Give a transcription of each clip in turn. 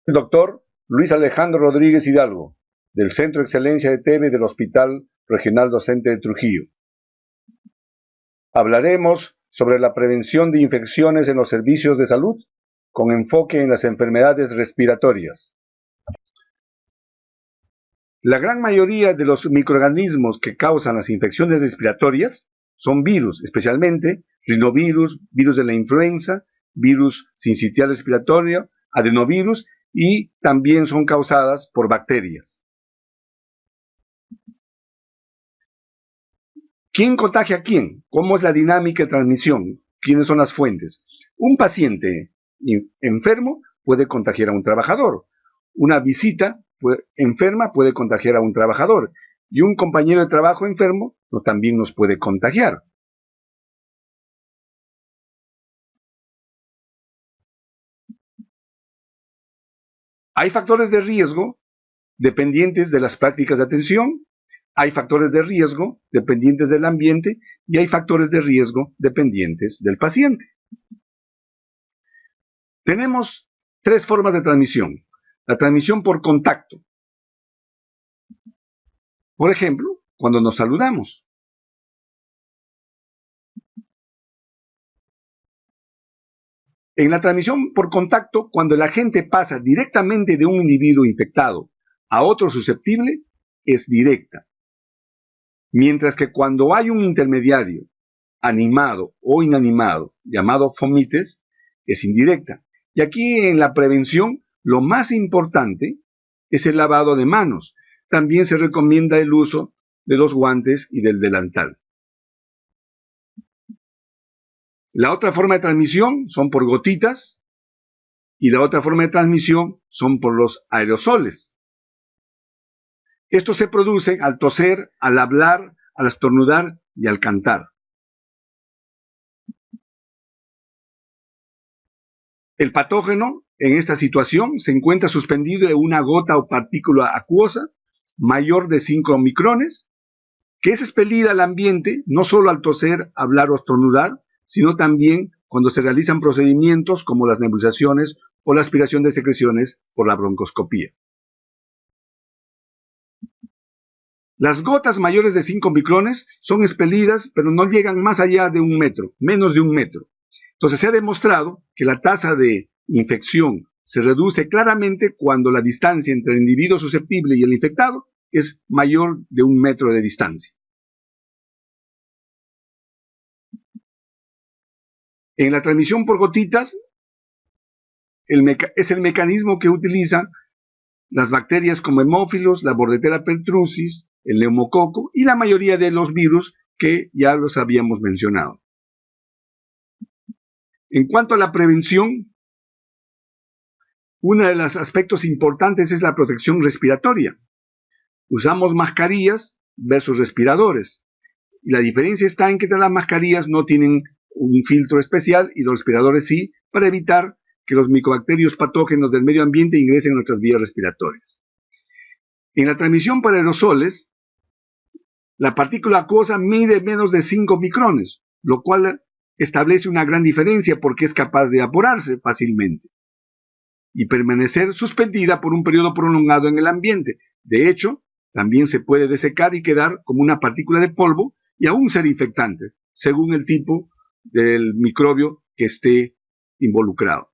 El doctor Luis Alejandro Rodríguez Hidalgo, del Centro de Excelencia de TEBE del Hospital Regional Docente de Trujillo. Hablaremos sobre la prevención de infecciones en los servicios de salud con enfoque en las enfermedades respiratorias. La gran mayoría de los microorganismos que causan las infecciones respiratorias son virus, especialmente rinovirus, virus de la influenza, virus sincitial respiratorio, adenovirus, y también son causadas por bacterias. ¿Quién contagia a quién? ¿Cómo es la dinámica de transmisión? ¿Quiénes son las fuentes? Un paciente enfermo puede contagiar a un trabajador. Una visita enferma puede contagiar a un trabajador. Y un compañero de trabajo enfermo también nos puede contagiar. Hay factores de riesgo dependientes de las prácticas de atención, hay factores de riesgo dependientes del ambiente y hay factores de riesgo dependientes del paciente. Tenemos tres formas de transmisión. La transmisión por contacto. Por ejemplo, cuando nos saludamos. En la transmisión por contacto, cuando el agente pasa directamente de un individuo infectado a otro susceptible, es directa. Mientras que cuando hay un intermediario, animado o inanimado, llamado fomites, es indirecta. Y aquí en la prevención, lo más importante es el lavado de manos. También se recomienda el uso de los guantes y del delantal. La otra forma de transmisión son por gotitas y la otra forma de transmisión son por los aerosoles. Estos se producen al toser, al hablar, al estornudar y al cantar. El patógeno en esta situación se encuentra suspendido en una gota o partícula acuosa mayor de 5 micrones, que es expelida al ambiente no solo al toser, hablar o estornudar, sino también cuando se realizan procedimientos como las nebulizaciones o la aspiración de secreciones por la broncoscopía. Las gotas mayores de 5 micrones son expelidas, pero no llegan más allá de 1 metro, menos de 1 metro. Entonces se ha demostrado que la tasa de infección se reduce claramente cuando la distancia entre el individuo susceptible y el infectado es mayor de 1 metro de distancia. En la transmisión por gotitas es el mecanismo que utilizan las bacterias como hemófilos, la Bordetella pertussis, el neumococo y la mayoría de los virus que ya los habíamos mencionado. En cuanto a la prevención, uno de los aspectos importantes es la protección respiratoria. Usamos mascarillas versus respiradores. Y la diferencia está en que las mascarillas no tienen un filtro especial y los respiradores sí, para evitar que los micobacterios patógenos del medio ambiente ingresen en nuestras vías respiratorias. En la transmisión por aerosoles, la partícula acuosa mide menos de 5 micrones, lo cual establece una gran diferencia porque es capaz de evaporarse fácilmente y permanecer suspendida por un periodo prolongado en el ambiente. De hecho, también se puede desecar y quedar como una partícula de polvo y aún ser infectante, según el tipo del microbio que esté involucrado.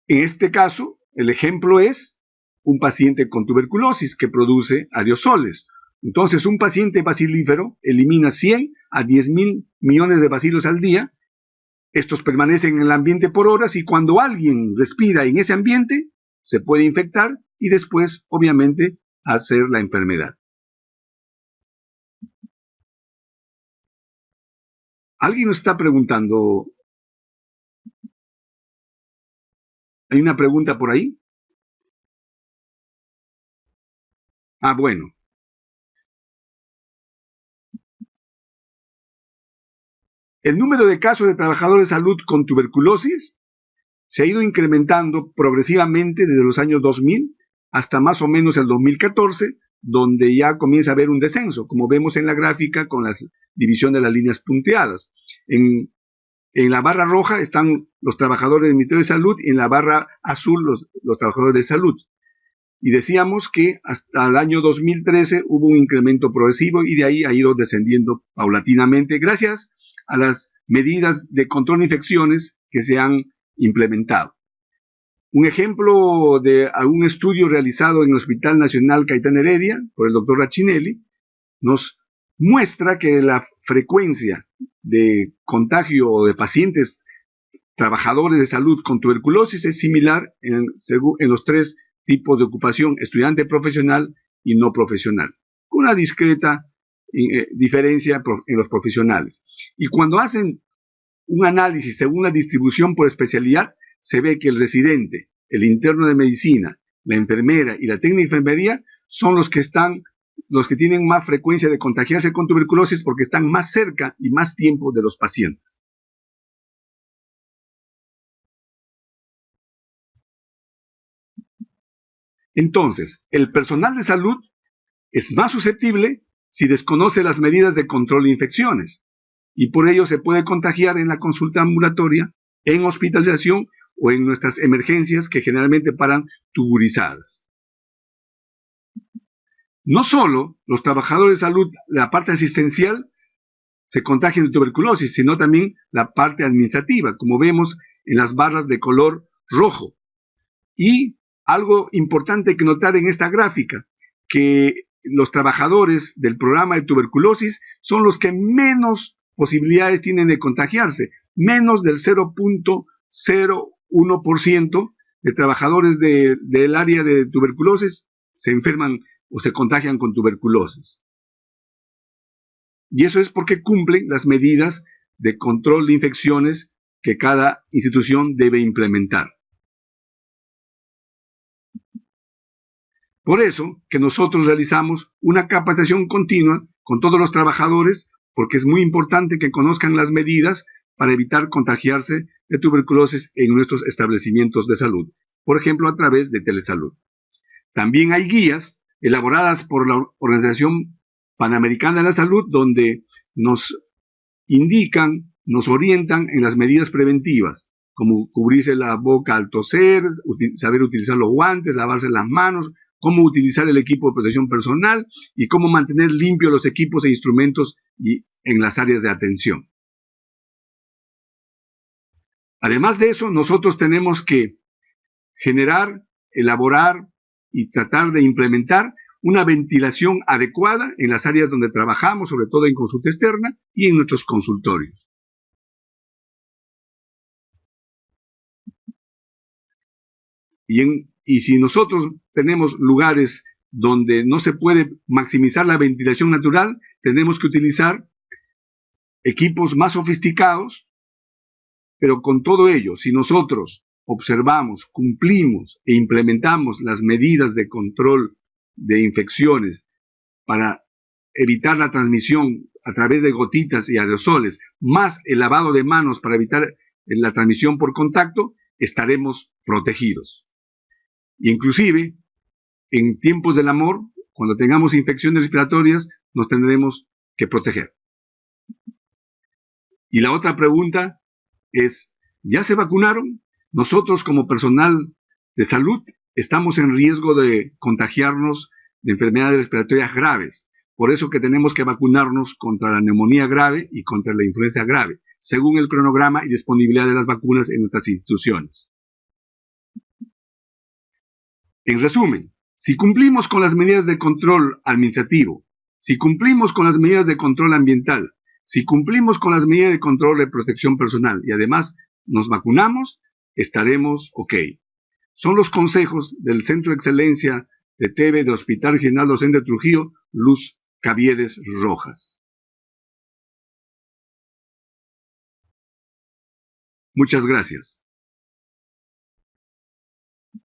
En este caso, el ejemplo es un paciente con tuberculosis que produce aerosoles. Entonces, un paciente bacilífero elimina 100 a 10.000 millones de bacilos al día. Estos permanecen en el ambiente por horas y cuando alguien respira en ese ambiente, se puede infectar y después, obviamente, hacer la enfermedad. Alguien nos está preguntando. ¿Hay una pregunta por ahí? Ah, bueno. El número de casos de trabajadores de salud con tuberculosis se ha ido incrementando progresivamente desde los años 2000 hasta más o menos el 2014, donde ya comienza a haber un descenso, como vemos en la gráfica con la división de las líneas punteadas. En En la barra roja están los trabajadores del Ministerio de Salud y en la barra azul los trabajadores de salud. Y decíamos que hasta el año 2013 hubo un incremento progresivo y de ahí ha ido descendiendo paulatinamente gracias a las medidas de control de infecciones que se han implementado. Un ejemplo de algún estudio realizado en el Hospital Nacional Cayetano Heredia por el doctor Rachinelli nos muestra que la frecuencia de contagio de pacientes trabajadores de salud con tuberculosis es similar en los tres tipos de ocupación: estudiante, profesional y no profesional, con una discreta diferencia en los profesionales. Y cuando hacen un análisis según la distribución por especialidad, se ve que el residente, el interno de medicina, la enfermera y la técnica de enfermería son los que tienen más frecuencia de contagiarse con tuberculosis porque están más cerca y más tiempo de los pacientes. Entonces, el personal de salud es más susceptible si desconoce las medidas de control de infecciones y por ello se puede contagiar en la consulta ambulatoria, en hospitalización o en nuestras emergencias que generalmente paran tuburizadas. No solo los trabajadores de salud, la parte asistencial, se contagian de tuberculosis, sino también la parte administrativa, como vemos en las barras de color rojo. Y algo importante que notar en esta gráfica, que los trabajadores del programa de tuberculosis son los que menos posibilidades tienen de contagiarse. Menos del 0.01% de trabajadores del área de tuberculosis se enferman o se contagian con tuberculosis. Y eso es porque cumplen las medidas de control de infecciones que cada institución debe implementar. Por eso que nosotros realizamos una capacitación continua con todos los trabajadores, porque es muy importante que conozcan las medidas para evitar contagiarse de tuberculosis en nuestros establecimientos de salud, por ejemplo a través de telesalud. También hay guías elaboradas por la Organización Panamericana de la Salud donde nos indican, nos orientan en las medidas preventivas, como cubrirse la boca al toser, saber utilizar los guantes, lavarse las manos, cómo utilizar el equipo de protección personal y cómo mantener limpios los equipos e instrumentos en las áreas de atención. Además de eso, nosotros tenemos que generar, elaborar y tratar de implementar una ventilación adecuada en las áreas donde trabajamos, sobre todo en consulta externa y en nuestros consultorios. Y si nosotros tenemos lugares donde no se puede maximizar la ventilación natural, tenemos que utilizar equipos más sofisticados, pero con todo ello, si nosotros observamos, cumplimos e implementamos las medidas de control de infecciones para evitar la transmisión a través de gotitas y aerosoles, más el lavado de manos para evitar la transmisión por contacto, estaremos protegidos. Inclusive, en tiempos del amor, cuando tengamos infecciones respiratorias, nos tendremos que proteger. Y la otra pregunta es, ¿ya se vacunaron? Nosotros como personal de salud estamos en riesgo de contagiarnos de enfermedades respiratorias graves. Por eso que tenemos que vacunarnos contra la neumonía grave y contra la influenza grave, según el cronograma y disponibilidad de las vacunas en nuestras instituciones. En resumen, si cumplimos con las medidas de control administrativo, si cumplimos con las medidas de control ambiental, si cumplimos con las medidas de control de protección personal y además nos vacunamos, estaremos ok. Son los consejos del Centro de Excelencia de TB del Hospital General Docente de Trujillo, Luz Caviedes Rojas. Muchas gracias.